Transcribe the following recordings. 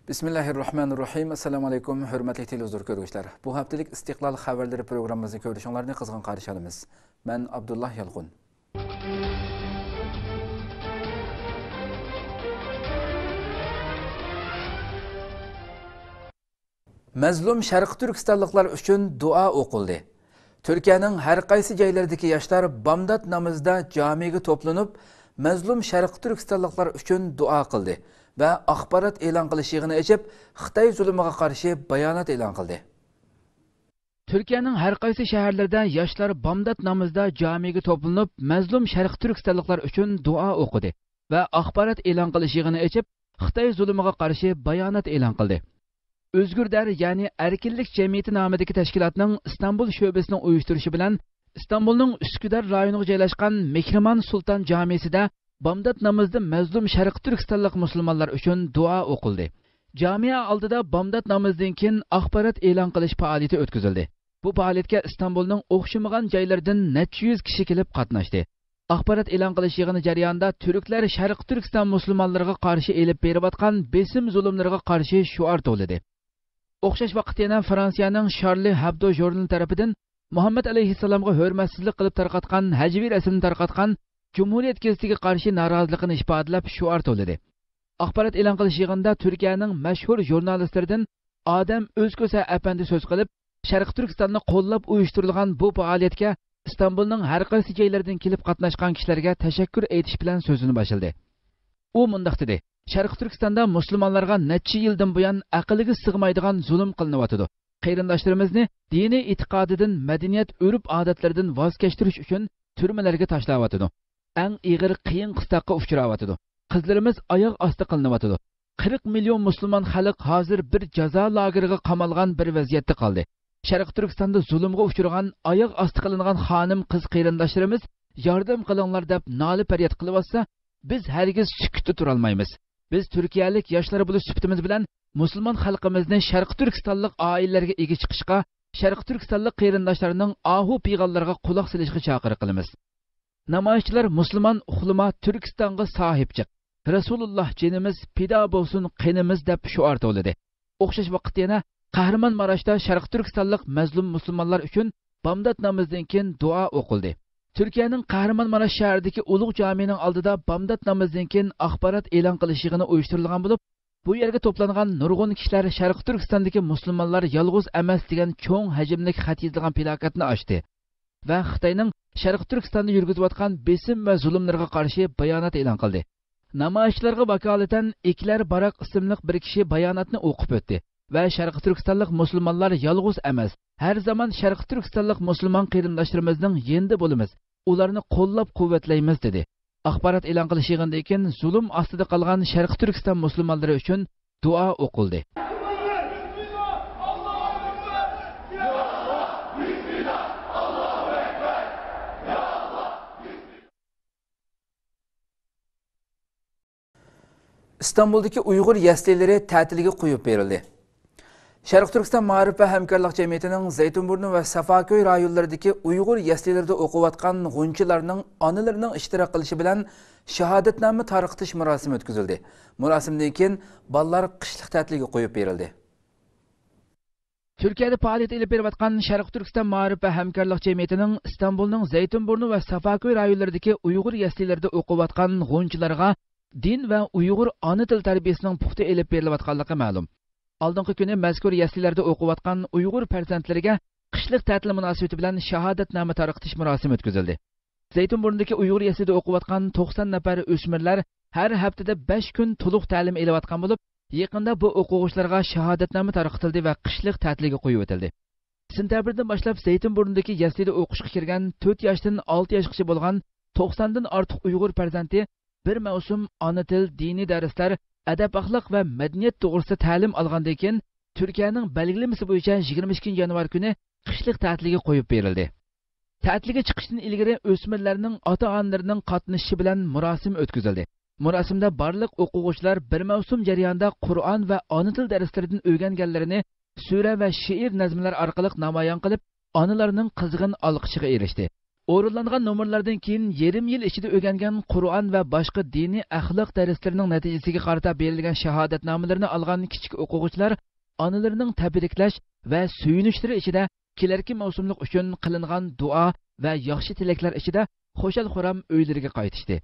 Bismillahirrahmanirrahim. Assalamu alaykum, hurmatli televizor ko'ruvchilar. Bu haftalik Istiqlal xabarlari programmamizni ko'rishinglarni qizg'in qarshi olamiz. Men Abdullah Yalqun. Mazlum Sharq Turkistonliklar uchun duo o'qildi. Turkiyaning har qaysi joylaridagi yoshlar bomdod namozida jamiga to'planib, mazlum Sharq Turkistonliklar uchun duo qildi ve axborot e'lon qilish yig'ini ochib, Xitoy zulmiga qarshi bayonot e'lon qildi. Türkiye'nin her qaysi şehirlerde yaşlar bomdod namozida jamiga to'planib, mazlum Sharq Turkistonliklar uchun duo o'qidi ve axborot e'lon qilish yig'ini ochib, Xitoy zulmiga qarshi bayonot e'lon qildi. Özgürder yani Erkinlik Cemiyeti nomidagi tashkilotning İstanbul sho'basining uyushtirishi bilan İstanbulning Üsküdar rayoniga joylashgan Mehrimon Sultan jamisida bomdod namozida mazlum Sharq Turkistonlik musulmonlar uchun duo o'qildi. Jamiya oldida bomdod namozidan keyin axborot e'lon qilish faoliyati o'tkazildi. Bu faoliyatga İstanbulning o'xshamagan joylaridan necha yuz kishi kelib qatnashdi. Axborot e'lon qilish yig'ini jarayonida turklar Sharq Turkiston musulmonlariga qarshi elib berayotgan besim zulmlariga qarshi shuar to'ladi. O'xshash vaqtda yana Fransiyaning Charlie Hebdo jurnali tarafidan Muhammad alayhissalomga hurmatsizlik qilib tarqatgan hajviy rasmni tarqatgan Cumhuriyet gezitiga qarshi noroziligini ifodalab shuar to'ladi. Axborot e'lon qilish yig'inida Turkiyaning mashhur jurnalistlaridan Odam O'zko'sa apandi so'z qilib, Sharq Turkistonni qo'llab uyushtirilgan bu faoliyatga İstanbulning har qaysi joylaridan kelib qatnashgan kishilarga tashakkur aytish bilan so'zini boshladi. U mundaq dedi: Sharq Turkistonda musulmonlarga necha yildan buyon aqliga sig'maydigan zulm qilinyotidi. Qarindoshlarimizni diniy e'tiqodidan, madaniyat, urf-odatlaridan voz kechtirish uchun turmalarga tashlayotidi. Eng ig'ir qiyin qistoqqa uchrayotidi. Qizlarimiz oyoq osti qilinayotidi. 40 million musulmon xalq hozir bir jazo lageriga qamalgan bir vaziyatda qoldi. Sharq Turkistonda zulmga uchragan, oyoq osti qilingan xonim qiz qarindoshlarimiz yordam qilinglar deb noli faryod qilyapsa, biz hargiz sukutda tura olmaymiz. Biz Turkiyalik yoshlar bo'lish sifatimiz bilan musulmon xalqimizni Sharq Turkistonlik oilalarga ega chiqishga, Sharq Turkistonlik qarindoshlarning ahu piyg'onlarga quloq solishga chaqiriq qilamiz. Namoyishchilar musulmon uxlama Turkistonga sahib chiq. Rasululloh jinimiz pido bo'lsin qinimiz deb shuar to'ladi. O'xshash vaqtda yana Qahramonmaraşda Sharq Turkistonlik mazlum musulmonlar uchun bomdod namozidan keyin duo o'qildi. Turkiyaning Qahramonmaraş shahridagi Ulug' jamining oldida bomdod namozidan keyin axborot e'lon qilish yig'ini uyushtirilgan bo'lib, bu yerga to'plangan nurg'un kishilar Sharq Turkistondagi musulmonlar yolg'iz emas degan cho'ng hajmli xat yozilgan plakatni ochdi va Xitoyning Sharq Turkistonda yurgizayotgan besim va zulmlarga qarshi bayonot e'lon qildi. Namoyishchilarga vakolatan Eklar Baroq ismli bir kishi bayonotni o'qib o'tdi va Sharq Turkistonlik musulmonlar yolg'iz emas, har zaman Sharq Turkistonlik musulmon qarindoshlarimizning yendi bo'lamiz, ularni qo'llab-quvvatlaymiz dedi. Axborot e'lon qilish yig'inidan keyin zulm ostida qolgan Sharq Turkiston musulmonlari uchun duo o'qildi. İstanbul'daki Uyghur yaslileri ta'tiliga qo'yib berildi. Sharq Turkiston Ma'rif va hamkorlik jamiyatining Zaytunburnu va Safaköy rayonlaridagi Uyghur yaslilarida o'qiyotgan g'unchilarning onalarining ishtirok qilishi bilan shahodatnoma tarqatish marosimi o'tkazildi. Marosimdan keyin bolalar qishliq ta'tiliga qo'yib berildi. Turkiyada faoliyat olib berayotgan Sharq Turkiston Ma'rif va hamkorlik jamiyatining İstanbulning Zaytunburnu va Safaköy rayonlaridagi Uyghur yaslilarida o'qiyotgan g'unchilarga din va Uyg'ur ona til tarbiyasining puxta elib berilayotganligi ma'lum. Oldingi kuni mazkur yaslilarda o'qiyotgan Uyg'ur farzandlariga qishliq ta'til munosabati bilan shahodatnoma tarqatish marosimi o'tkazildi. Zaytunburnidagi Uyg'ur yaslida o'qiyotgan 90 nafar o'smirlar har haftada 5 kun to'liq ta'lim olayotgan bo'lib, yaqinda bu o'quvchilarga shahodatnoma tarqatildi va qishliq ta'tilga qo'yib o'tildi. Sentabrdan boshlab Zaytunburnidagi yaslida o'qishga kirgan 4 yoshdan 6 yoshgacha bo'lgan 90 dan ortiq Uyg'ur farzandi bir mavsum ona til, diniy darslar, adab axloq va madaniyat to'g'risida ta'lim olgandan keyin Turkiyaning belgilamasi bo'yicha 22 yanvar kuni qishliq ta'tiliga qo'yib berildi. Ta'tilga chiqishdan ilgari o'smirlarning ota-onalarining qatnashishi bilan marosim o'tkazildi. Marosimda barliq o'quvchilar bir mavsum jarayonida Qur'on va ona til darslaridan o'rganganlarini sura va she'r nazmlar orqali namoyon qilib, onalarining qizg'in olqishiga erishdi. O'rinlangan nomerlardan keyin yarim yil ichida o'rgangan Qur'on va boshqa diniy axloq darslarining natijasiga qarata berilgan shahodatnomalarni olgan kichik o'quvchilar onalarining tabriklash va suyunishlari ichida kelarki mavsumlik uchun qilingan duo va yaxshi tilaklar ichida xo'shal-xuram uylariga qaytishdi.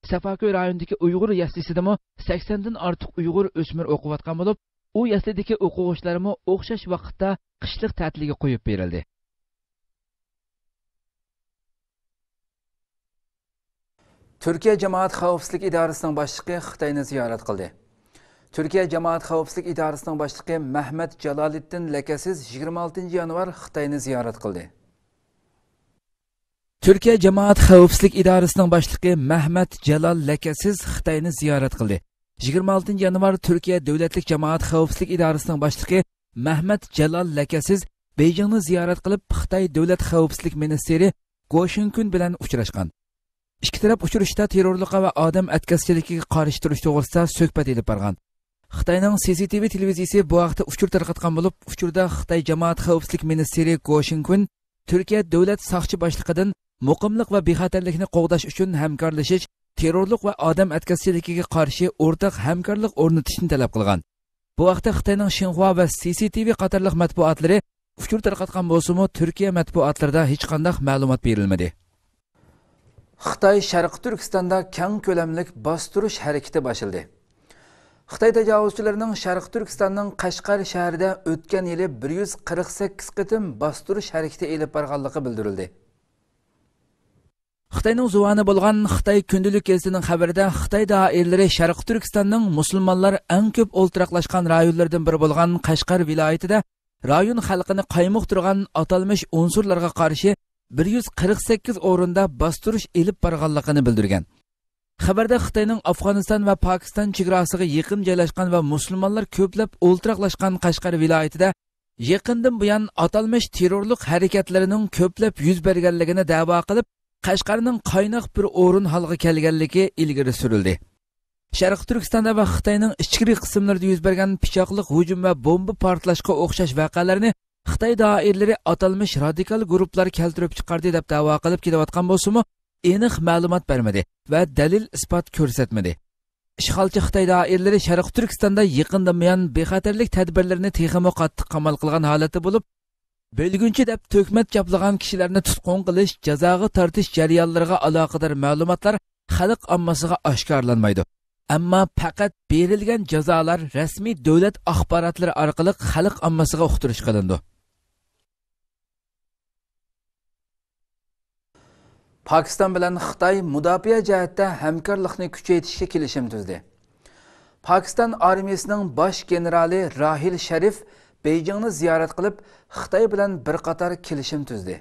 Safakoy rayonidagi Uyg'ur yaslisidami 80 dan ortiq Uyg'ur o'smir o'qiyotgan bo'lib, u yaslidagi o'quvchilarmi o'xshash vaqtda qishliq ta'tiliga qo'yib berildi. Türkiye Cemaat Xavfsizlik İdarəsinin başlığı Xitayni ziyaret qildi. Türkiye Cemaat Xavfsizlik İdarəsinin başlığı Mehmet Jalaliddin Lekesiz 26 yanvar Xitayni ziyaret qildi. Türkiye Cemaat Xavfsizlik İdarəsinin başlığı Mehmet Jalal Lekesiz Xitayni ziyaret qildi. 26 yanvar Türkiye Devletlik Cemaat Xavfsizlik İdarəsinin başlığı Mehmet Jalal Lekesiz Beijingni ziyaret qilib Xitay Devlet Xavfsizlik Ministeri Go Shinkun bilan uchrashgan. İki taraf uchrashda terrorlikqa va odam atkazchiligiga qarshi turish to'g'risida suhbat olib borgan. Xitoyning CCTV televiziyasi bu vaqtda uchur tarqatgan bo'lib, uchurda Xitoy Jamoat xavfsizlik ministri Go Shinkun Turkiya davlat soqchi boshlig'idan muqimlik va bexatarlikni qo'g'dash uchun hamkorlashish, terrorlik va odam atkazchiligiga qarshi o'rtaq hamkorlik o'rnatishni talab qilgan. Bu vaqtda Xitoyning Xinhua va CCTV qatorliq matbuotlari uchur tarqatgan bo'lsa-mu, Turkiya matbuotlarida hech qanday ma'lumot berilmadi. Xitoy Sharq Turkistonda keng ko'lamlik bostirish harakati boshladi. Xitoy tajovuzchilarining Sharq Turkistonning Qashqar shahrida o'tgan yili 148 qitim bostirish harakati elib borganligi bildirildi. Xitoyning zuvani bo'lgan Xitoy kundalik gazetining xabarida Xitoy doiralari Sharq Turkistonning musulmonlar eng ko'p o'ltiraqlashgan rayonlardan biri bo'lgan Qashqar viloyatida rayon xalqini qaymoqtirgan atalmish unsurlarga qarshi 148 o'rinda bostirish elib borganligini bildirgan. Xabarda Xitoyning Afg'oniston va Pokiston chegarasiga yaqin joylashgan va musulmonlar ko'plab o'ltiraqlashgan Qashqar viloyatida yaqindan buyon atalmish terrorlik harakatlarining ko'plab yuz berganligini da'vo qilib, Qashqarning qaynoq bir o'rin holga kelganligi ilgari surildi. Sharq Turkistonda va Xitoyning ichki qismlarida yuz bergan pichoqliq hujum va bomba portlashga o'xshash voqealarni Xitoy doiralari atalmish radikal guruhlar keltirib chiqardi deb da'vo qilib kelayotgan bo'lsa-mu, aniq ma'lumot bermadi va dalil isbot ko'rsatmadi. Ishg'olchi Xitoy doiralari Sharq Turkistonda yaqindan buyon bexatarlik tadbirlarini texmo qattiq qamal qilgan holatda bo'lib, bo'lgunchi deb to'kmat chaplagan kishilarni tutqun qilish, jazoga tortish jarayonlariga aloqador ma'lumotlar xalq ommasiga oshkorlanmaydi. Ammo faqat berilgan jazolar rasmiy davlat axborotlari orqali xalq ommasiga uqtirish qilindi. Pakistan bilan Xitoy mudofaa jihatda hamkorlikni kuchaytirishga kelishim tuzdi. Pakistan armiyasining bosh generali Rahil Sharif Beijingni ziyorat qilib, Xitoy bilan bir qator kelishim tuzdi.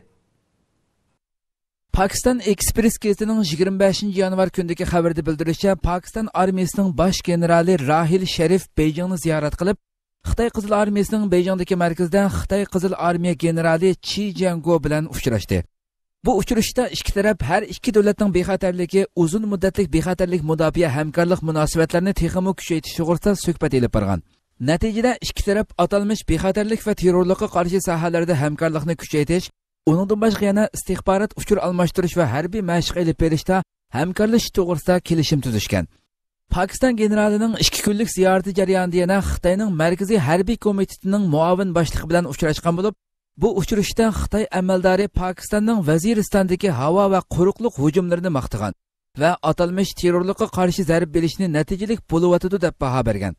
Pakistan Express gazetining 25 yanvar kundagi xabarda bildirishicha, Pakistan armiyasining bosh generali Rahil Sharif Beijingni ziyorat qilib, Xitoy Qizil armiyasining Beijingdagi markazida Xitoy Qizil armiya generali Chi Jianguo bilan uchrashdi. Bu uchrashda ikki taraf har ikki davlatning bexatarligi, uzun muddatli bexatarlik mudofaa hamkorlik munosabatlarini texmo kuchaytirish to'g'risida suhbat olib borgan. Natijada ikki taraf atalmish bexatarlik va terrorlikqa qarshi sohalarda hamkorlikni kuchaytirish, uningdan boshqa yana istixborot uchur almashtirish va harbiy mashq olib berishda hamkorlash to'g'risida kelishim tuzishgan. Pakistan generalining 2 kunlik ziyorati jarayonida yana Xitoyning Markaziy harbiy komitetining muavin boshlig'i bilan uchrashgan bo'lib, bu uchrashda Xitoy amaldori Pokistonning Vaziristondagi havo va quruqlik hujumlarini maqtagan va atalmish terrorlikqa qarshi zarb berishni natijalik bo'layotdi deb baho bergan.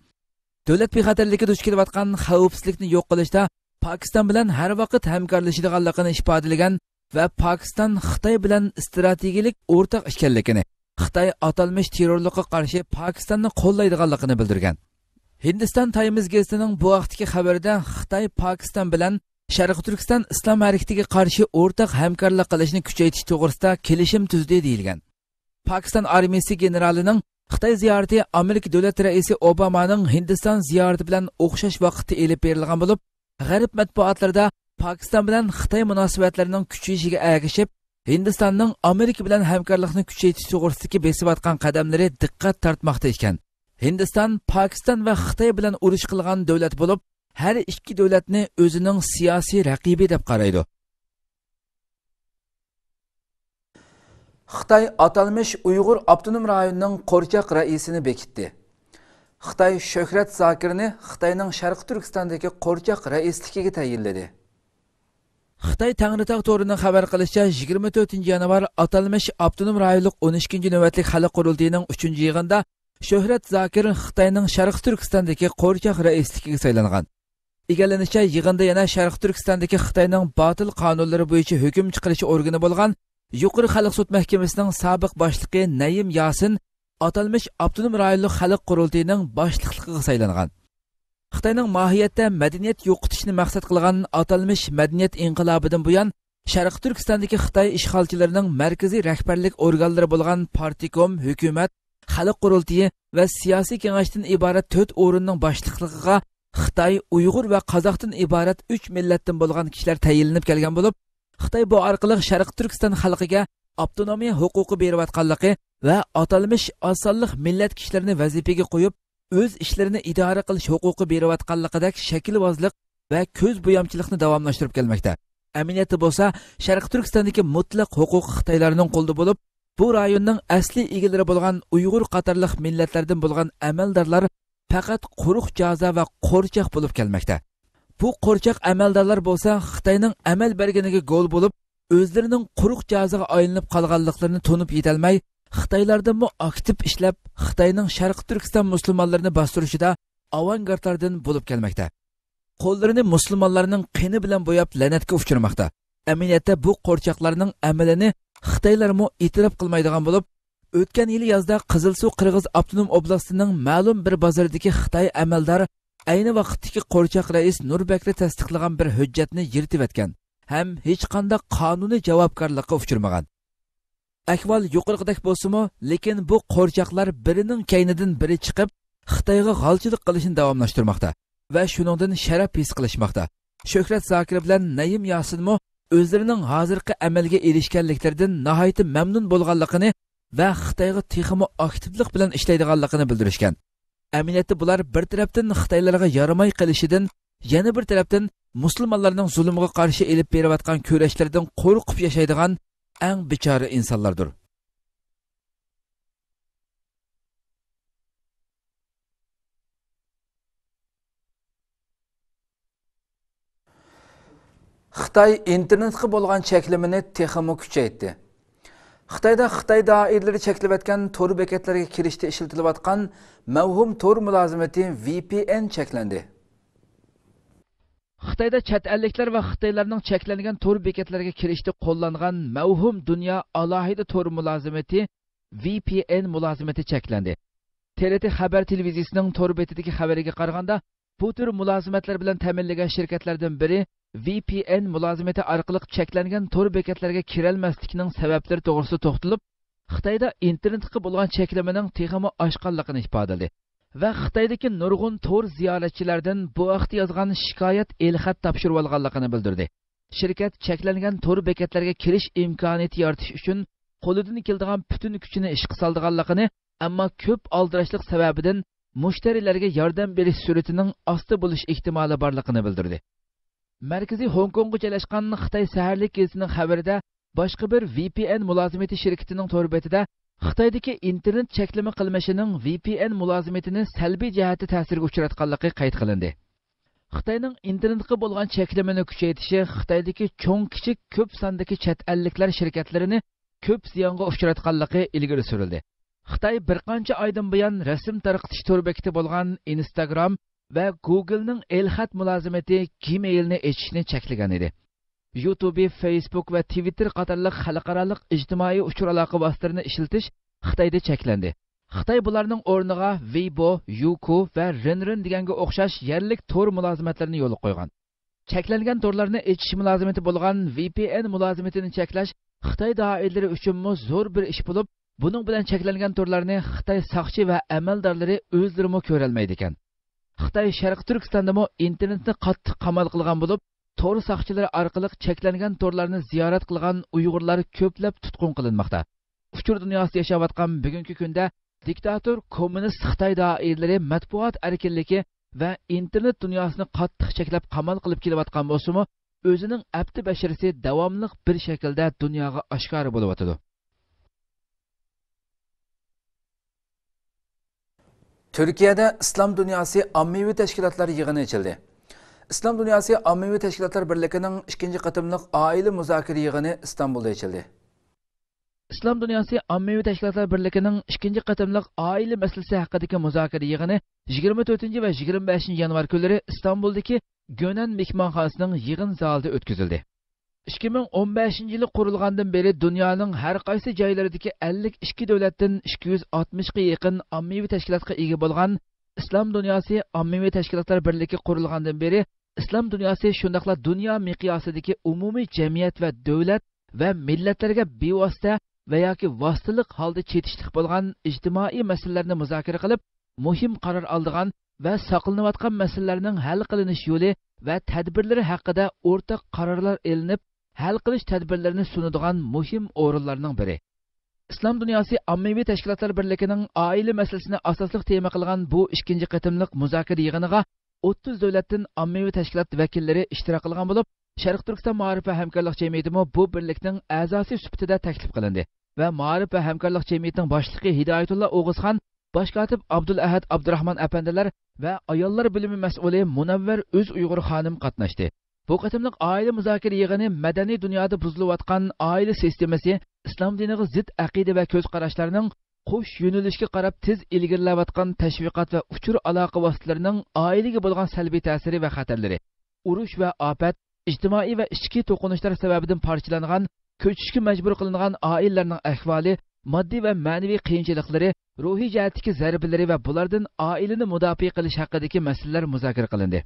Davlat bexatarligiga duch kelayotgan xavfsizlikni yo'q qilishda Pakiston bilan har vaqt hamkorlashadiganligini ifodalagan va Pakiston Xitoy bilan strategik o'rtoq ekanligini, Xitoy atalmish terrorlikqa qarshi Pokistonni qo'llaydiganligini bildirgan. Hindiston Times gazetining bu vaqtdagi xabarida Xitoy Pokiston bilan Sharq Turkiston islom harakatiga qarshi o'rtoq hamkorlik qilishni kuchaytirish to'g'risida kelishim tuzdi deyilgan. Pokiston armiyasi generalining Xitoy ziyorati Amerika davlat raisi Obamaning Hindiston ziyorati bilan o'xshash vaqtda elib berilgan bo'lib, G'arb matbuotlarida Pokiston bilan Xitoy munosabatlarining kuchayishiga ergashib, Hindistonning Amerika bilan hamkorlikni kuchaytirish to'g'risidagi besayotgan qadamlari diqqat tortmoqda ekan. Hindiston Pokiston va Xitoy bilan urush qilgan davlat bo'lib, har ikki davlatni o'zining siyosiy raqibi deb qaraydi. Xitay atalmış Uyghur Abdunum rayonunun Qorchaq raisini bekitdi. Xitay Şöhret Zakirni Xitayning Sharq Turkistondagi Qorchaq raisligiga tayinladi. Xitay Tangritog to'rining xabar qilishicha 24 yanvar atalmış Abdunum rayonlik 12 navbatlik xalq qurultiyining 3-yig'inida Şöhret Zakir Xitayning Sharq Turkistondagi Qorchaq raisligiga saylangan. Egallanishicha, yig'inda yana Sharq Turkistondagi Xitoyning botil qonunlari bo'yicha hukm chiqarish organi bo'lgan Yuqori xalq sud mahkamasining sobiq boshlig'i Nayim Yasin atalmış Abdunum rayonlik xalq qurultiyining boshliqligiga saylangan. Xitoyning mohiyatda madaniyat yo'qotishni maqsad qilgan atalmış madaniyat inqilobidan buyon Sharq Turkistondagi Xitoy ishg'olchilarining markaziy rahbarlik organlari bo'lgan Partikom, hukumat, xalq qurultiyi va siyosiy kengashdan iborat 4 o'rinning boshliqligiga Xitoy, Uyg'ur va Qozoqdan iborat 3 millatdan bo'lgan kishilar tayinlanib kelgan bo'lib, Xitoy bu orqali Sharq Turkiston xalqiga avtonomiya huquqi berayotganligi va atalmış osonlik millat kishilarini vazifaga qo'yib, o'z ishlarini idora qilish huquqi berayotganligidek shakilvozlik va ko'z bo'yamchilikni davomlashtirib kelmoqda. Aminiyati bo'lsa, Sharq Turkistondagi mutlaq huquq Xitoylarning qo'lida bo'lib, bu rayonning asli egalari bo'lgan Uyg'ur qatorliq millatlardan bo'lgan amaldorlar faqat quruq jazo va qo'rchoq bo'lib kelmoqda. Bu qo'rchoq amaldorlar bo'lsa, Xitoyning amal berganiga go'l bo'lib, o'zlarining quruq jazoga aylanib qolganliklarini tunib yetolmay, Xitoylardanmi aktiv ishlab, Xitoyning Sharq Turkiston musulmonlarini bostirishida avangardlardan bo'lib kelmoqda. Qo'llarini musulmonlarning qini bilan bo'yab la'natga uchirmoqda. Aminiyatda bu qo'rchoqlarning amalini Xitoylarmi e'tirof qilmaydigan bo'lib, o'tgan yil yozda Qizilsuv Qirg'iz Abdunum oblastining ma'lum bir bozoridagi Xitoy amaldor ayni vaqtdagi qo'rchoq rais Nurbekni tasdiqlagan bir hujjatni yirtib etgan, ham hech qanday qonuniy javobgarlikka uchirmagan. Ahvol yuqorqidek bo'lsa-mu, lekin bu qo'rchoqlar birining kaynidan biri chiqib, Xitoyga g'alchilik qilishni davomlashtirmoqda va shuningdan sharaf his qilishmoqda. Shohrat Zokir bilan Nayim Yasinmi o'zlarining hozirgi amalga erishganliklaridan nihoyat mamnun bo'lganligini va Xitoyga texmo aktivlik bilan ishlaydiganligini bildirishgan. Aminiyatda bular bir tarafdan Xitoylarga yaramay qilishidan, yana bir tarafdan musulmonlarning zulmiga qarshi elib berayotgan kurashlardan qo'rqib yashaydigan eng bechora insonlardir. Xitoy internetga bo'lgan cheklimini texmo kuchaytirdi. Xitoyda Xitoy doiralari cheklab etgan tor bekatlarga kirishda ishlatilayotgan mavhum tor mulozimati VPN cheklandi. Xitoyda chet elliklar va Xitoylarning cheklangan tor bekatlarga kirishda qo'llangan mavhum dunyo alohida tor mulozimati VPN mulozimati cheklandi. TRT xabar televiziyasining tor betidagi xabariga qaraganda, bu tür mulozimatlar bilan ta'minlagan shirkatlardan biri VPN mulozimati orqali cheklangan tor bekatlarga kirolmaslikning sabablari to'g'risida to'xtalib, Xitoyda internetga bo'lgan cheklamaning texmo oshqanligini ifodaladi va Xitoydagi nurg'un tor ziyoratchilardan bu vaqtda yozgan shikoyat elxat topshirib olganligini bildirdi. Shirkat cheklangan tor bekatlarga kirish imkoniyati yaratish uchun qo'lidan keladigan butun kuchini ishga solganligini, ammo ko'p aldirashlik sababidan mushtarilarga yordam berish sur'atining osti bo'lish ehtimoli borligini bildirdi. Markaziy Hong Kongga joylashgan Xitoy saharlik gazetining xabarida boshqa bir VPN mulozimati shirkatining tor betida Xitoydagi internet cheklama qilmishining VPN mulozimatini salbiy jihatda ta'sirga uchratganligi qayd qilindi. Xitoyning internetga bo'lgan cheklamani kuchaytirishi Xitoydagi cho'ng kichik ko'p sondagi chet elliklar shirkatlarini ko'p ziyonga uchratganligi ilgari surildi. Xitoy bir qancha oydan buyon rasm tarqatish tor bekati bo'lgan Instagram va Google'ning elxat mulozimati Gmailni echishni cheklagan edi. YouTube, Facebook va Twitter qatorliq xalqaro ijtimoiy uchur aloqa vositalarini ishlatish Xitoyda cheklandi. Xitoy bularning o'rniga Weibo, Youku va Renren deganga o'xshash yerlik tor mulozimatlarini yo'l qo'ygan. Cheklangan torlarni echish mulozimati bo'lgan VPN mulozimatini cheklash Xitoy doiralari uchun zo'r bir ish bo'lib, buning bilan cheklangan torlarni Xitoy soqchi va amaldorlari o'zlari ko'ra olmaydi ekan. Xitoy Sharq Turkistondami internetni qattiq qamal qilgan bo'lib, tor soqchilari orqali cheklangan torlarni ziyorat qilgan Uyg'urlar ko'plab tutqun qilinmoqda. Uchur dunyosida yashayotgan bugungi kunda diktator kommunist Xitoy doiralari matbuot erkinligi va internet dunyosini qattiq cheklab qamal qilib kelayotgan bo'lsa-mu, o'zining abdi basharasi davomli bir shaklda dunyoga oshkora bo'lib o'tadi. Türkiye'de İslam Dünyası Ammevi Teşkilatları yığını açıldı. İslam Dünyası Ammevi Teşkilatlar Birliği'nin 2. katımlık aile müzakere yığını İstanbul'da açıldı. İslam Dünyası Ammevi Teşkilatlar Birliği'nin 2. katımlık aile meselesi hakkındaki müzakere yığını 24 ve 25 yanvar günleri İstanbul'daki Gönen Mehmanxonasining yığın zalida o'tkazildi. 2015 yılı kurulgandan beri dünyanın her qaysi joylaridagi 52 davlatdan 260 ga yaqin ammevi tashkilotga ega bo'lgan İslam Dünyası Ammevi Teşkilatlar Birliği kurulgandan beri İslam Dünyası shundaqla dunyo miqyosidagi umumiy jamiyat va davlat va millatlarga bevosita va yoki vositalik holda chetishlik bo'lgan ijtimoiy masalalarni muzokara qilib, muhim qaror oldigan va saqlanayotgan masalalarning hal qilinish yo'li va tadbirlari haqida o'rtaq qarorlar elinib, hal qilish tadbirlarini sunadigan muhim o'rinlarning biri. İslam Dünyası Ammevi Teşkilatlar Birliği'nin aile meselesini asaslık tema qilgan bu 2. qatimliq muzokara yig'iniga 30 davlatdan ammevi tashkilot vakillari ishtirok qilgan bo'lib, Sharq Turkiston Ma'rif va hamkorlik jamiyati bu birlikning a'zosi sifatida taklif qilindi va Ma'rif va hamkorlik jamiyatining boshlig'i Hidoyatulloh O'g'izxon, bosh kotib Abdul Ahad Abdurahmon apandilar va ayollar bilimi mas'uli Munavvar O'z Uyg'ur xonim qatnashdi. Bu qatimliq oila muzokara yig'ini madaniy dunyoda buzilayotgan oila sistemasi, islom diniga zid aqida va ko'z qarashlarning qo'sh yo'nalishga qarab tez ilgarilayotgan tashviqot va uchur aloqa vositalarining oilaga bo'lgan salbiy ta'siri va xatarlari, urush va ofat, ijtimoiy va ichki to'qinishlar sababidan parchalangan, ko'chishga majbur qilingan oilalarning ahvoli, moddiy va ma'naviy qiyinchiliklari, ruhiy jihatdagi zarbalari va bulardan oilani mudofaa qilish haqidagi masalalar muzokara qilindi.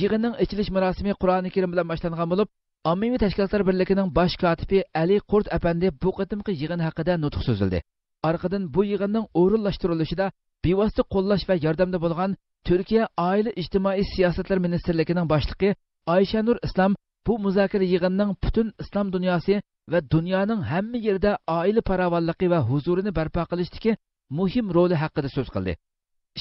Yig'inning ochilish marosimi Qur'oni Karim bilan boshlangan bo'lib, Ammevi Tashkilotlar Birligining bosh kotibi Ali Qurt apandi bu qatimqi yig'in haqida nutq so'zildi. Arqadan bu yig'inning o'rinlashtirilishida bevosita qo'llash va yordamda bo'lgan Turkiya Oila ijtimoiy siyosatlar ministrligining boshlig'i Ayshanur Islom bu muzokara yig'inining butun islom dunyosi va dunyoning hamma yerida oila farovonligi va huzurini barpo qilishdagi muhim roli haqida so'z qildi.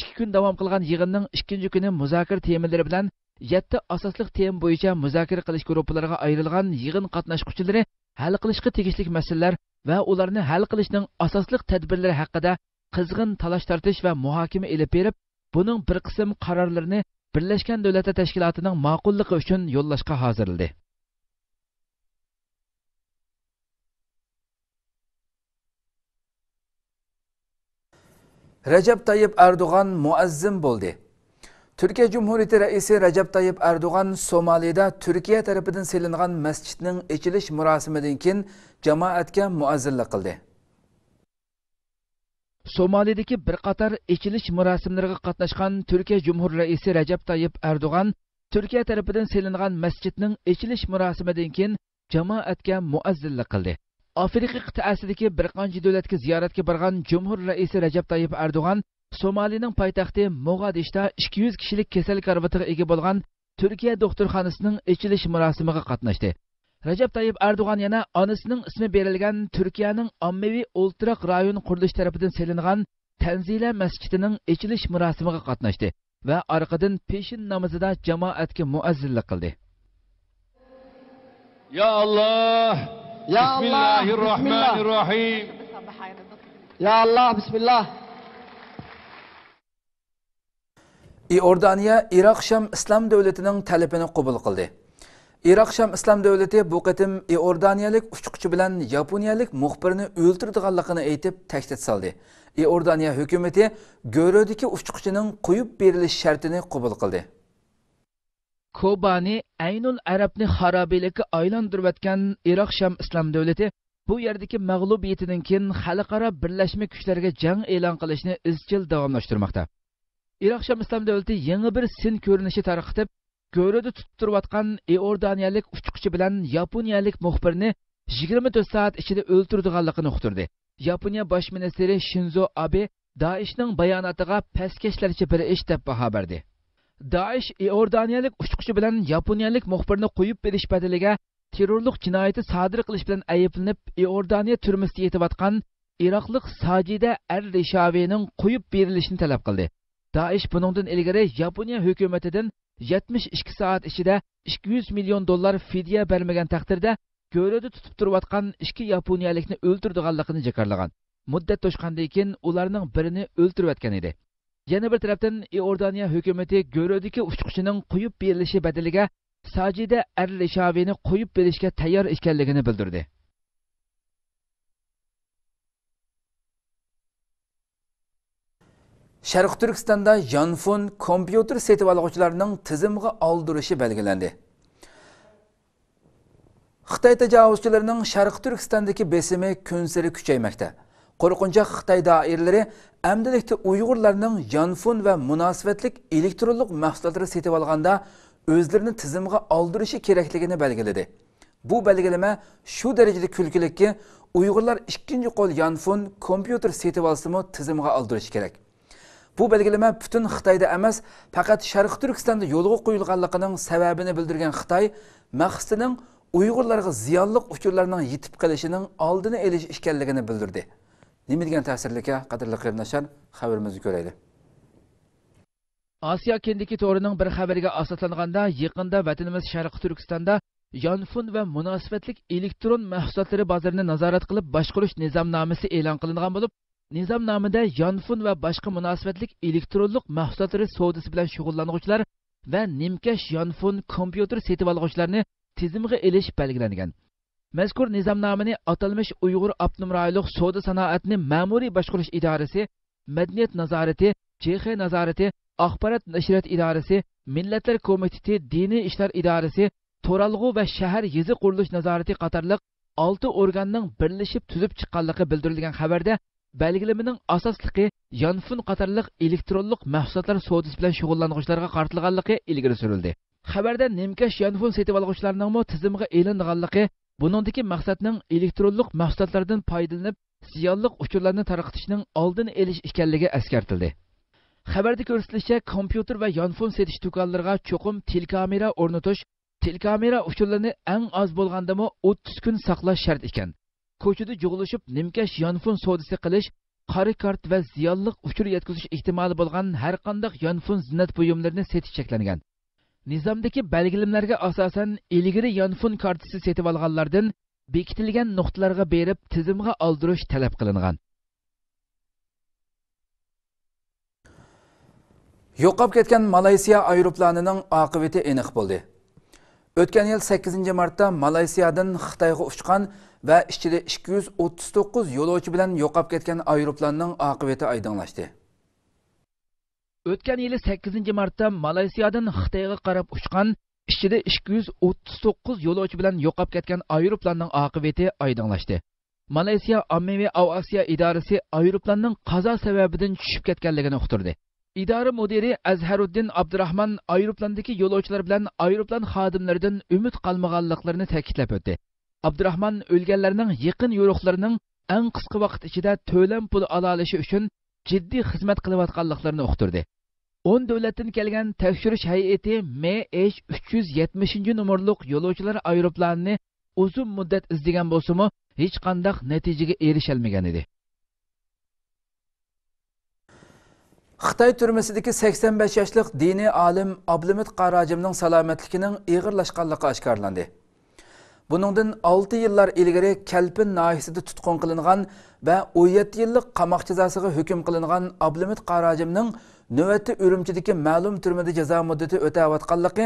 2 kun davom qilgan yig'inning 2-chi kuni muzokara temalari bilan 7 asosli tema bo'yicha muzokara qilish guruhlariga ayrilgan yig'in qatnashchilari hal qilishga tegishli masalalar va ularni hal qilishning asosli tadbirlari haqida qizg'in talash-tortish va muhokama elib berib, buning bir qism qarorlarini Birlashgan Davlatlar Tashkilotining ma'qulligi uchun yo'llashga hozirladi. Recep Tayyip Erdoğan muazzin bo'ldi. Türkiye Cumhuriyeti Reisi Recep Tayyip Erdoğan Somalida Türkiye tarafından selingan mescidning açılış murosimidan keyin jamoatga muazzinlik qildi. Somalidagi bir qator açılış murosimlariga qatnashgan Türkiye Cumhuriyeti Reisi Recep Tayyip Erdoğan Türkiye tarafından selingan mescidning açılış murosimidan keyin jamoatga muazzinlik qildi. Afrika qit'asidagi bir qancha davlatga ziyoratga borgan Cumhuriyet Reisi Recep Tayyip Erdoğan Somalining poytaxti Mogadishda 200 kishilik kasal karvatiga ega bo'lgan Turkiya doktorxonasining ochilish murosimiga qatnashdi. Recep Tayyip Erdoğan yana onasining ismi berilgan Turkiyaning ommaviy o'ltiroq rayon qurilish tarafidan selingan Tanzila masjidining ochilish murosimiga qatnashdi va orqadan peshin namozida jamoatga muazzinlik qildi. Ya Allah, Ya Bismillahirrahmanirrahim. Ya Allah, Bismillah. Iordaniya Iroq Sham Islom davlatining talabini qabul qildi. Iroq Sham Islom davlati bu qatim Iordaniyalik uchquchi bilan Yaponiyalik muxbirni o'ldirganligini aytib tahdid soldi. Iordaniya hukumatı Go'rodagi uchquchining qo'yib berilish shartini qabul qildi. Kobani Aynul Arabni xarobiylikka aylantirayotgan Iroq Sham Islom davlati bu yerdagi mag'lubiyatidan keyin xalqaro birlashma kuchlarga jang e'lon qilishni izchil davomlashtirmoqda. Iroq Sham Islom davlati yangi bir sin ko'rinishi tarqatib, Go'roda tutib turayotgan Iordaniyalik uchquchi bilan Yaponiyalik muxbirni 24 soat ichida o'ldirganligini uqtirdi. Yaponiya bosh ministri Shinzo Abe Daeshning bayonotiga pastkashlarcha bir ish deb baho berdi. Daesh Iordaniyalik uchquchi bilan Yaponiyalik muxbirni qo'yib berish badaliga terrorlik jinoyati sodir qilish bilan ayblanib Iordaniya turmusida yetayotgan Iroqlik Sajida Ar-Rishavining qo'yib berilishini talab qildi. Daesh buningdan ilgari Yaponiya hukumatidan 72 soat ichida $200 million fidya bermagan taqdirda Go'roda tutib turayotgan 2 yaponiyalikni o'ldirganligini jakarlagan. Muddat to'shqandan keyin ularning birini o'ldirayotgan edi. Yana bir tarafdan Iordaniya hukumati Go'rodagi uchquchining qo'yib berilishi badaliga Sajida Ar-Rishavini qo'yib berishga tayyor ekanligini bildirdi. Sharq Turkistonda Yanfon kompyuter setib oluvchilarning tizimiga oldirishi belgilandi. Xitoy tajovuzchilarining Sharq Turkistondagi besimi kun sari kuchaymoqda. Qo'rqinchoq Xitoy doiralari amdilikda Uyg'urlarning Yanfon va munosabatlik elektronlik mahsulotlari setib olganda o'zlarini tizimiga oldirishi kerakligini belgiladi. Bu belgilama shu darajada kulkilikki, Uyg'urlar ikkinchi qo'l Yanfon kompyuter setib olsa-mu tizimiga oldirish kerak. Bu belgilama butun Xitoyda emas, faqat Sharq Turkistonda yo'lga qo'yilganligining sababini bildirgan Xitoy maqsadining Uyg'urlarga ziyonliq uchurlarning yetib kelishining oldini olish ekanligini bildirdi. Nima degan ta'sirlikka qadrli qarindoshlar, xabarimizni ko'raylik. Asiya kendiki to'rining bir xabariga asoslanganda, yaqinda vatanimiz Sharq Turkistonda Yanfon va munosabatlik elektron mahsulotlari bozorini nazorat qilib boshqarish nizomnomasi e'lon qilingan bo'lib, nizomnomada Yanfon va boshqa munosabatlik elektronlik mahsulotlari savdosi bilan shug'ullanuvchilar va nimkash Yanfon kompyuter setib oluvchilarni tizimga elish belgilangan. Mazkur nizomnomani atalmish Uyg'ur Abnum rayonlik savdo sanoatini ma'muriy boshqarish idorasi, Madaniyat nazorati, JX nazorati, Axborot nashriyot idorasi, Millatlar komiteti, Diniy ishlar idorasi, To'ralg'u va shahar yezi qurilish nazorati qatorliq 6 organning birlashib tuzib chiqqanligi bildirilgan xabarda belgilamaning asosligi Yanfon qatorliq elektronlik mahsulotlar savdosi bilan shug'ullanuvchilarga qartilganligi ilgari surildi. Xabarda nimkash Yanfon setib oluvchilarning mo tizimiga e'linganligi, buningdagi maqsadning elektronlik mahsulotlardan foydalanib ziyonli uchurlarni tarqatishning oldini olish ekanligi eskartildi. Xabarda ko'rsatilishicha, kompyuter va Yanfon setish do'konlariga cho'qim telekamera o'rnatish, telekamera uchurlarini eng oz bo'lgandami 30 kun saqlash shart ekan. Ko'chada jug'ilishib nimkash Yanfon savdosi qilish, qora kart va ziyonli uchur yetkazish ehtimoli bo'lgan har qanday Yanfon ziynat buyumlarini setish cheklangan. Nizomdagi belgilamlarga asosan ilgari Yanfon kartasi setib olganlardan bekitilgan nuqtalarga berib tizimga oldirish talab qilingan. Yo'qolib ketgan Malayziya aeroplanining oqibati aniq bo'ldi. O'tgan yil 8 martda Malayziyadan Xitoyga uchgan va ichida 239 yo'lovchi bilan yo'qolib ketgan aeroplanning oqibati oydinlashdi. O'tgan yili 8 martda Malayziyadan Xitoyga qarab uchgan, ichida 239 yo'lovchi bilan yo'qolib ketgan aeroplanning oqibati oydinlashdi. Malayziya ommaviy aviatsiya idorasi aeroplanning qazo sababidan tushib ketganligini uqtirdi. İdara müdiri Azharuddin Abdurrahman aeroplandagi yo'lovchilar bilan aeroplan xodimlaridan umid qolmaganliklarini ta'kidlab o'tdi. Abdurrahman o'lganlarning yaqin yo'riqlarining eng qisqa vaqt ichida to'lam pul ola olishi uchun jiddiy xizmat qilayotganliklarini uqtirdi. 10 davlatdan kelgan tekshirish hay'ati MH370 nomerlik yo'lovchilar aeroplanini uzun muddat izlagan bo'lsa-mu, hech qanday natijaga erisha olmagan edi. Xitoy turmasidagi 85 yoshlik diniy olim Ablimit Qarajimning salomatligining og'irlashganligi oshkorlandi. Buningdan 6 yillar ilgari Kalpin nahiyasida tutqun qilingan va 17 yillik qamoq jazosiga hukm qilingan Ablimit Qarajimning navbatda Urumchidagi ma'lum turmada jazo muddati o'tayotganligi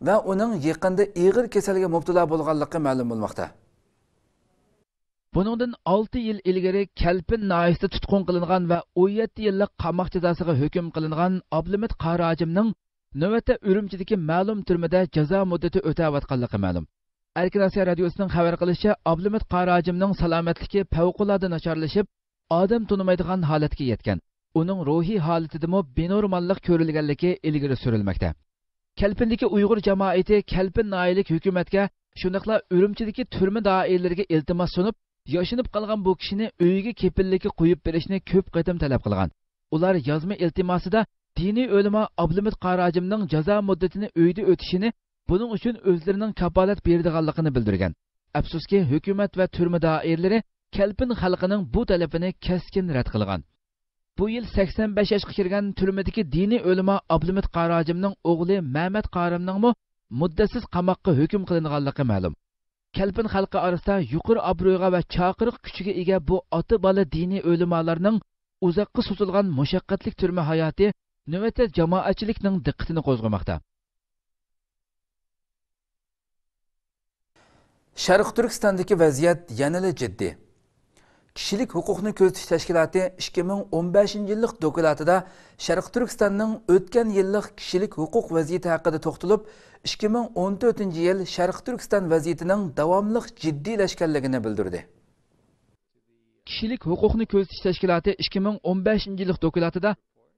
va uning yaqinda og'ir kasalga mubtalo bo'lganligi ma'lum bo'lmoqda. Buningdan 6 yil ilgari Kalpin nahiyasida tutqun qilingan va 17 yillik qamoq jazosiga hukm qilingan Ablimit Qarajimning navbatda Urumchidagi ma'lum turmada jazo muddati o'tayotganligi ma'lum. Erkin Asiya radiosining xabar qilishicha, Ablimit Qarajimning salomatligi favqulodda nacharlashib, odam tunimaydigan holatga yetgan. Uning ruhiy holatidami benormallik ko'rilganligi ilgari surilmoqda. Kalpindagi Uyg'ur jamoati Kalpin nahiyalik hukumatga, shundaqla Urumchidagi turma doiralariga iltimos sunib, yashinib qolgan bu kishini uyiga kepillikka qo'yib berishni ko'p qatim talab qilgan. Ular yozma iltimosida diniy o'lima Ablimit Qarajimning jazo muddatini uyda o'tishini, buning uchun o'zlarining kafolat beradiganligini bildirgan. Afsuski, hukumat va turma doiralari Kalpin xalqining bu talabini keskin rad qilgan. Bu yil 85 yoshga kirgan turmadagi diniy o'lima Ablimit Qarajimning o'g'li Mehmet Qarimning muddatsiz qamoqqa hukm qilinganligi ma'lum. Kalpin xalqi orasida yuqori obro'ga va chaqiriq kuchiga ega bu ota bola diniy o'limalarning uzoqqa so'zilgan mushaqqatli turma hayoti navbatda jamoatchilikning diqqatini qo'zg'amoqda. Sharq Turkistondagi vaziyat yanada jiddiy. Kishilik huquqni ko'zatish tashkiloti 2015-yillik dokladida Sharq Turkistonning o'tgan yillik kishilik huquq vaziyati haqida to'xtalib, 2014-yil Sharq Turkiston vaziyatining davomli jiddiylashganligini bildirdi. Kishilik huquqni ko'zatish tashkiloti 2015-yillik dokladida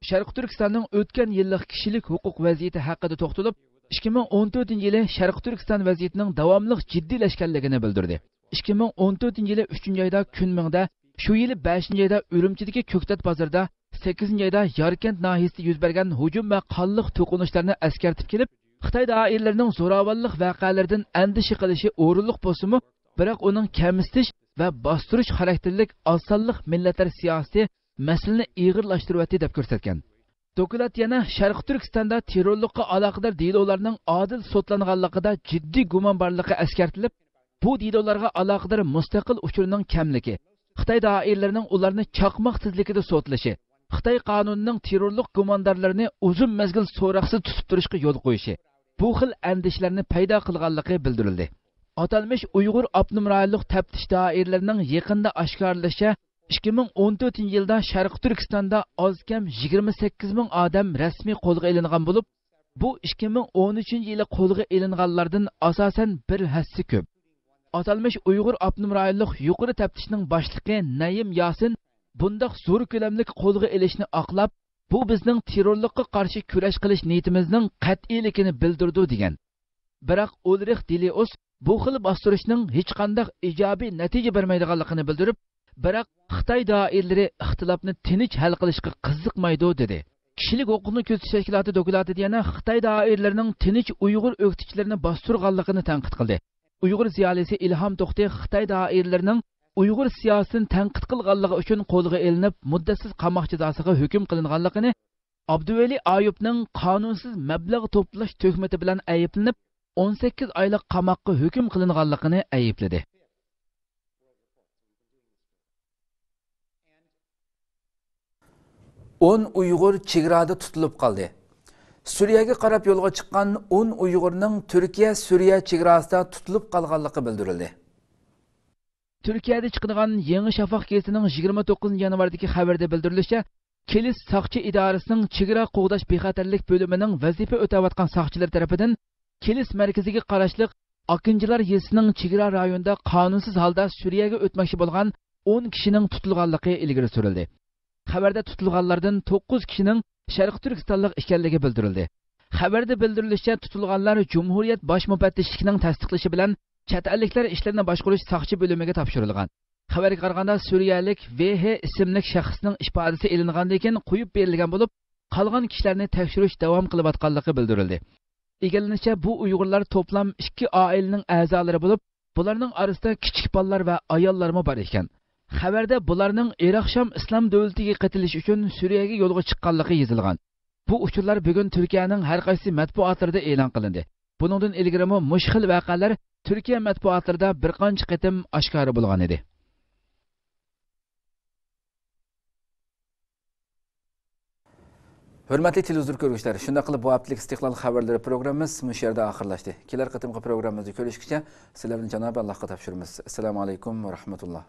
Sharq Turkistonning o'tgan yillik kishilik huquq vaziyati haqida to'xtalib, 2014-yili Sharq Turkiston vaziyatining davomli jiddiylashganligini bildirdi. 2014-yili 3-oyda Kunmingda, shu yili 5-oyda Urumchidagi Ko'ktat bozorida, 8-oyda Yarkent nahiyasida yuz bergan hujum va qonliq to'qinishlarni eskartib kelib, Xitoy doiralarining zo'ravonlik voqealaridan andisha qilishi o'rinliq bo'lsa-mu, biroq uning kamsitish va bostirish xarakterlik osonlik millatlar siyosati masalani ig'irlashtiryapti deb ko'rsatgan. Doklad yana Sharq Turkistonda terrorlikqa aloqador delolarning adil sotlanganligida jiddiy gumon borligi eskartilib, bu delolarga aloqador mustaqil uchurning kamligi, Xitoy doiralarining ularni chaqmoq tezligida sotlashi, Xitoy qonunining terrorlik gumondorlarini uzun mezgil so'roqsiz tutib turishga yo'l qo'yishi, bu xil andishlarni paydo qilganligi bildirildi. Atalmış Uyg'ur Abnum rayonlik taftish doiralarining yaqinda oshkorlashicha 2014-yilda Sharq Turkistonda oz kam 28 ming odam rasmiy qo'lga ilingan bo'lib, bu 2013-yili qo'lga ilinganlardan asosan bir hassa ko'p. Atalmış Uyg'ur Abnum rayonlik yuqori taftishning boshlig'i Nayim Yasin bundaq zo'r ko'lamli qo'lga ilishni oqlab, bu bizning terrorlikqa qarshi kurash qilish niyatimizning qat'iyligini bildirdi degan. Biroq Ulrich Delius bu xil bostirishning hech qanday ijobiy natija bermaydiganligini bildirib, biroq Xitoy doiralari ixtilofni tinch hal qilishga qiziqmaydi dedi. Kishilik huquqni ko'zatish tashkiloti dokladida yana Xitoy doiralarining tinch Uyg'ur o'qituvchilarini bostirganligini tanqid qildi. Uyg'ur ziyolisi Ilhom To'xti Xitoy doiralarining Uyg'ur siyosatini tanqid qilganligi uchun qo'lga ilinib, muddatsiz qamoq jazosiga hukm qilinganligini, Abduveli Ayubning qonunsiz mablag' to'plash tuhmati bilan ayblanib, 18 oylik qamoqqa hukm qilinganligini aybladi. On Uyg'ur chegarada tutilib qoldi. Suriyaga qarab yo'lga chiqqan 10 Uyg'urning Turkiya-Suriya chegarasida tutilib qolganligi bildirildi. Turkiyada chiqadigan Yangi Shafaq gazetining 29 yanvardagi xabarda bildirilishicha, Kilis soqchi idorasining chegara qo'g'dash bexatarlik bo'limining vazifa o'tayotgan soqchilar tomonidan Kilis markaziga qarashliq Akinchilar yesining chegara rayonida qonunsiz holda Suriyaga o'tmoqchi bo'lgan 10 kishining tutilganligi ilgari surildi. Xabarda tutilganlardan 9 kishining Sharq Turkistonlik ekanligi bildirildi. Xabarda bildirilishicha, tutilganlar Cumhuriyet bosh mufattishligining tasdiqlashi bilan chet elliklar ishlarni boshqarish soqchi bo'limiga topshirilgan. Xabarga qaraganda Suriyalik VH ismli shaxsning ifodasi ilingandan keyin qo'yib berilgan bo'lib, qolgan kishilarni tekshirish davom qilayotganligi bildirildi. Egallanishicha, bu Uyg'urlar to'plam 2 oilaning a'zolari bo'lib, bularning orasida kichik bolalar va ayollarmi bor ekan. Xabarda bularning Iroq Sham islom davlatiga qatilish uchun Suriyaga yo'lga chiqqanligi yozilgan. Bu uchurlar bugun Turkiyaning har qaysi matbuotlarida e'lon qilindi. Buningdan ilgari mushkil voqealar Turkiya matbuotlarida bir qancha qatim oshkor bo'lgan edi. Hurmatli televizor ko'ruvchilar, shunday qilib bu haftalik istiqlol xabarlari programmamiz bu yerda oxirlashdi. Kelar qatimgi programmamizda ko'rishguncha sizlarni Janob Allohga topshiramiz. Assalomu alaykum va rahmatulloh.